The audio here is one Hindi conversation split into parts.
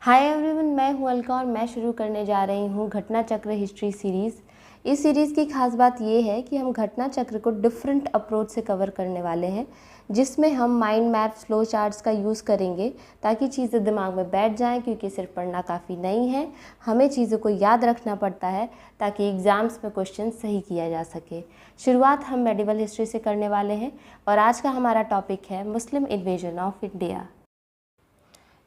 हाय एवरीवन, मैं हूँ अलका और मैं शुरू करने जा रही हूँ घटना चक्र हिस्ट्री सीरीज़। इस सीरीज़ की खास बात ये है कि हम घटना चक्र को डिफरेंट अप्रोच से कवर करने वाले हैं, जिसमें हम माइंड मैप्स, फ्लो चार्ट्स का यूज़ करेंगे ताकि चीज़ें दिमाग में बैठ जाएं, क्योंकि सिर्फ पढ़ना काफ़ी नहीं है, हमें चीज़ों को याद रखना पड़ता है ताकि एग्ज़ाम्स में क्वेश्चन सही किया जा सके। शुरुआत हम मेडिवल हिस्ट्री से करने वाले हैं और आज का हमारा टॉपिक है मुस्लिम इन्वेजन ऑफ इंडिया।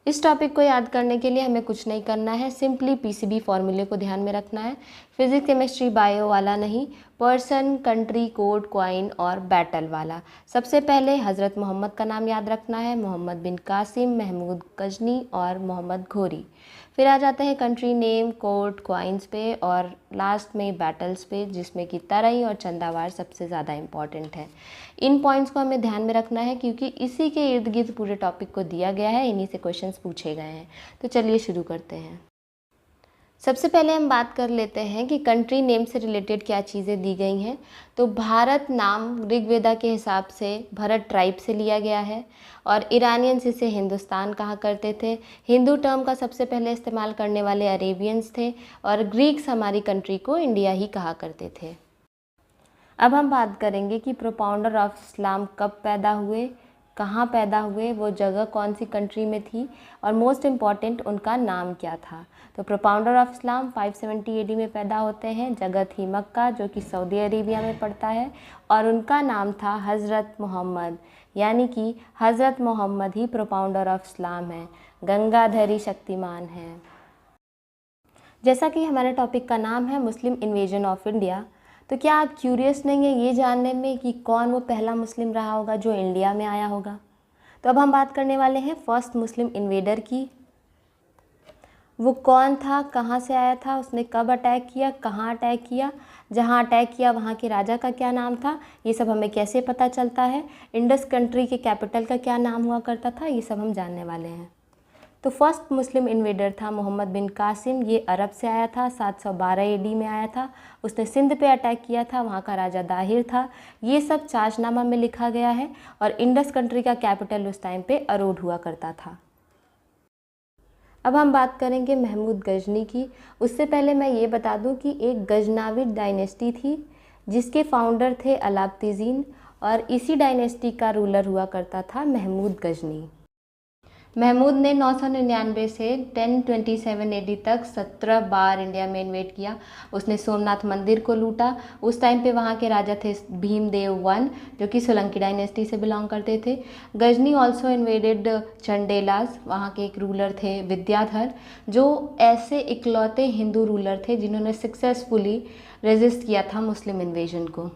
इस टॉपिक को याद करने के लिए हमें कुछ नहीं करना है, सिंपली पीसीबी फॉर्मूले को ध्यान में रखना है। फिजिक्स, केमिस्ट्री, बायो वाला नहीं, पर्सन, कंट्री, कोड, क्वाइन और बैटल वाला। सबसे पहले हज़रत मोहम्मद का नाम याद रखना है, मोहम्मद बिन कासिम, महमूद गजनी और मोहम्मद घोरी। फिर आ जाते हैं कंट्री नेम, कोड, क्वाइंस पे और लास्ट में बैटल्स पे, जिसमें कि तरई और चंदावार सबसे ज़्यादा इम्पॉर्टेंट है। इन पॉइंट्स को हमें ध्यान में रखना है क्योंकि इसी के इर्द गिर्द पूरे टॉपिक को दिया गया है, इन्हीं से क्वेश्चंस पूछे गए हैं। तो चलिए शुरू करते हैं। सबसे पहले हम बात कर लेते हैं कि कंट्री नेम से रिलेटेड क्या चीज़ें दी गई हैं। तो भारत नाम ऋग्वेदा के हिसाब से भरत ट्राइब से लिया गया है और ईरानियंस इसे हिंदुस्तान कहा करते थे। हिंदू टर्म का सबसे पहले इस्तेमाल करने वाले अरेबियंस थे और ग्रीक्स हमारी कंट्री को इंडिया ही कहा करते थे। अब हम बात करेंगे कि प्रोपाउंडर ऑफ इस्लाम कब पैदा हुए, कहाँ पैदा हुए, वो जगह कौन सी कंट्री में थी और मोस्ट इम्पॉर्टेंट उनका नाम क्या था। तो प्रोपाउंडर ऑफ इस्लाम 570 AD में पैदा होते हैं। जगह थी मक्का, जो कि सऊदी अरेबिया में पड़ता है, और उनका नाम था हज़रत मोहम्मद, यानी कि हज़रत मोहम्मद ही प्रोपाउंडर ऑफ इस्लाम है, गंगाधरी शक्तिमान है। जैसा कि हमारे टॉपिक का नाम है मुस्लिम इन्वेजन ऑफ इंडिया, तो क्या आप क्यूरियस नहीं है ये जानने में कि कौन वो पहला मुस्लिम रहा होगा जो इंडिया में आया होगा? तो अब हम बात करने वाले हैं फर्स्ट मुस्लिम इन्वेडर की। वो कौन था, कहाँ से आया था, उसने कब अटैक किया, कहाँ अटैक किया, जहाँ अटैक किया वहाँ के राजा का क्या नाम था, ये सब हमें कैसे पता चलता है, इंडस कंट्री के कैपिटल का क्या नाम हुआ करता था, ये सब हम जानने वाले हैं। तो फर्स्ट मुस्लिम इन्वेडर था मोहम्मद बिन कासिम। ये अरब से आया था, 712 AD में आया था। उसने सिंध पे अटैक किया था, वहाँ का राजा दाहिर था। ये सब चाशनामा में लिखा गया है और इंडस कंट्री का कैपिटल उस टाइम पे अरोड हुआ करता था। अब हम बात करेंगे महमूद गजनी की। उससे पहले मैं ये बता दूं कि एक गजनाविद डायनेस्टी थी जिसके फाउंडर थे अलाउद्दीन और इसी डायनेस्टी का रूलर हुआ करता था महमूद गजनी। महमूद ने 999 से 1027 AD तक 17 बार इंडिया में इन्वेड किया। उसने सोमनाथ मंदिर को लूटा। उस टाइम पे वहाँ के राजा थे भीमदेव वन, जो कि सोलंकी डायनेस्टी से बिलोंग करते थे। Ghazni also invaded Chandelas. वहाँ के एक रूलर थे विद्याधर, जो ऐसे इकलौते हिंदू रूलर थे जिन्होंने सक्सेसफुली रेजिस्ट किया था मुस्लिम इन्वेजन को।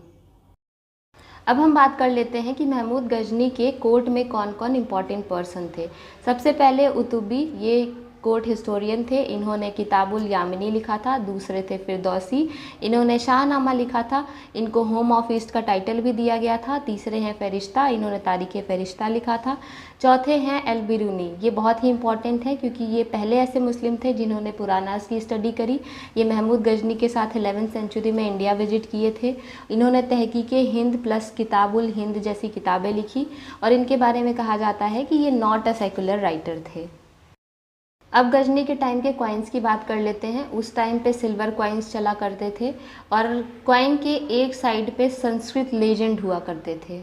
अब हम बात कर लेते हैं कि महमूद गजनी के कोर्ट में कौन कौन इम्पॉर्टेंट पर्सन थे। सबसे पहले उतुबी, ये कोर्ट हिस्टोरियन थे। इन्होंने किताबुल यामिनी लिखा था। दूसरे थे फिरदौसी, इन्होंने शाहनामा लिखा था। इनको होम ऑफ ईस्ट का टाइटल भी दिया गया था। तीसरे हैं फरिश्ता, इन्होंने तारीख़ फरिश्ता लिखा था। चौथे हैं अल बिरूनी, ये बहुत ही इंपॉर्टेंट है क्योंकि ये पहले ऐसे मुस्लिम थे जिन्होंने पुरानास की स्टडी करी। ये महमूद गजनी के साथ 11वीं सेंचुरी में इंडिया विजिट किए थे। इन्होंने तहकीक हिंद प्लस किताबुल हिंद जैसी किताबें लिखी और इनके बारे में कहा जाता है कि ये नॉट अ सेकुलर राइटर थे। अब गजनी के टाइम के कॉइन्स की बात कर लेते हैं। उस टाइम पे सिल्वर कॉइन्स चला करते थे और कॉइन के एक साइड पे संस्कृत लेजेंड हुआ करते थे।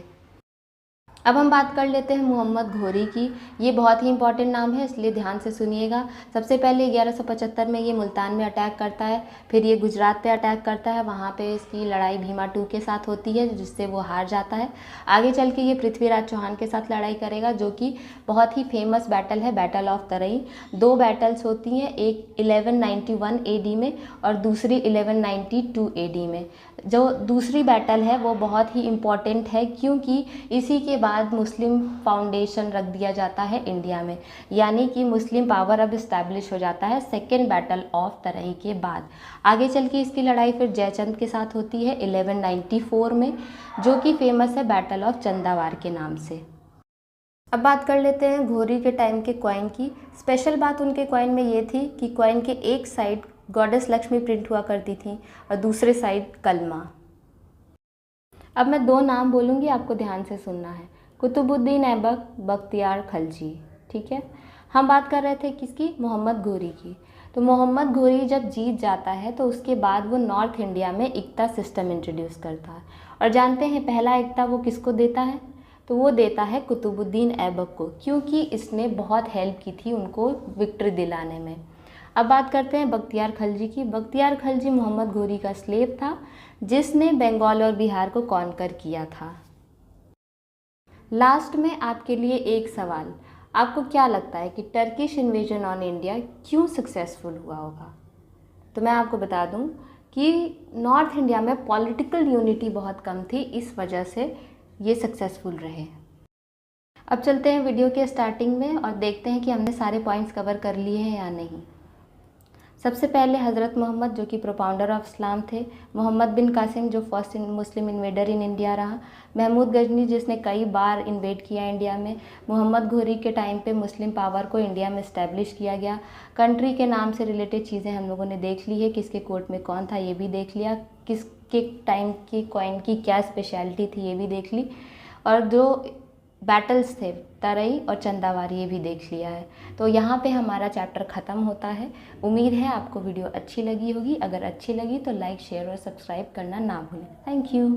अब हम बात कर लेते हैं मोहम्मद घोरी की। ये बहुत ही इंपॉर्टेंट नाम है, इसलिए ध्यान से सुनिएगा। सबसे पहले 1175 में ये मुल्तान में अटैक करता है, फिर ये गुजरात पे अटैक करता है। वहाँ पे इसकी लड़ाई भीमा टू के साथ होती है जिससे वो हार जाता है। आगे चल के ये पृथ्वीराज चौहान के साथ लड़ाई करेगा, जो कि बहुत ही फेमस बैटल है, बैटल ऑफ तरई। 2 बैटल्स होती हैं, एक 1191 AD में और दूसरी 1192 AD में। जो दूसरी बैटल है वो बहुत ही इम्पॉर्टेंट है क्योंकि इसी के बाद मुस्लिम फाउंडेशन रख दिया जाता है इंडिया में, यानी कि मुस्लिम पावर अब इस्टेब्लिश हो जाता है सेकेंड बैटल ऑफ तरई के बाद। आगे चल के इसकी लड़ाई फिर जयचंद के साथ होती है 1194 में, जो कि फेमस है बैटल ऑफ चंदावार के नाम से। अब बात कर लेते हैं घोरी के टाइम के कॉइन की। स्पेशल बात उनके कॉइन में ये थी कि कॉइन के एक साइड गॉडेस लक्ष्मी प्रिंट हुआ करती थी और दूसरे साइड कलमा। अब मैं 2 नाम बोलूँगी, आपको ध्यान से सुनना है। कुतुबुद्दीन ऐबक, बख्तियार खलजी, ठीक है। हम बात कर रहे थे किसकी, मोहम्मद घोरी की। तो मोहम्मद घोरी जब जीत जाता है तो उसके बाद वो नॉर्थ इंडिया में इक्ता सिस्टम इंट्रोड्यूस करता है। और जानते हैं पहला इक्ता वो किसको देता है, तो वो देता है कुतुबुद्दीन ऐबक को, क्योंकि इसने बहुत हेल्प की थी उनको विक्ट्री दिलाने में। अब बात करते हैं बख्तियार खलजी की। बख्तियार खलजी मोहम्मद घोरी का स्लेव था जिसने बंगाल और बिहार को कॉन्कर किया था। लास्ट में आपके लिए एक सवाल, आपको क्या लगता है कि टर्किश इन्वेजन ऑन इंडिया क्यों सक्सेसफुल हुआ होगा? तो मैं आपको बता दूं कि नॉर्थ इंडिया में पॉलिटिकल यूनिटी बहुत कम थी, इस वजह से ये सक्सेसफुल रहे। अब चलते हैं वीडियो के स्टार्टिंग में और देखते हैं कि हमने सारे पॉइंट्स कवर कर लिए हैं या नहीं। सबसे पहले हज़रत मोहम्मद जो कि प्रोपाउंडर ऑफ इस्लाम थे, मोहम्मद बिन कासिम जो first Muslim invader in India रहा, महमूद गजनी जिसने कई बार इन्वेड किया इंडिया में, मोहम्मद घोरी के टाइम पे मुस्लिम पावर को इंडिया में इस्टेब्लिश किया गया। कंट्री के नाम से रिलेटेड चीज़ें हम लोगों ने देख ली है, किसके कोर्ट में कौन था ये भी देख लिया, किसके टाइम की कॉइन की क्या स्पेशलिटी थी ये भी देख ली, और जो बैटल्स थे तरई और चंदावार ये भी देख लिया है। तो यहाँ पे हमारा चैप्टर ख़त्म होता है। उम्मीद है आपको वीडियो अच्छी लगी होगी। अगर अच्छी लगी तो लाइक, शेयर और सब्सक्राइब करना ना भूलें। Thank you.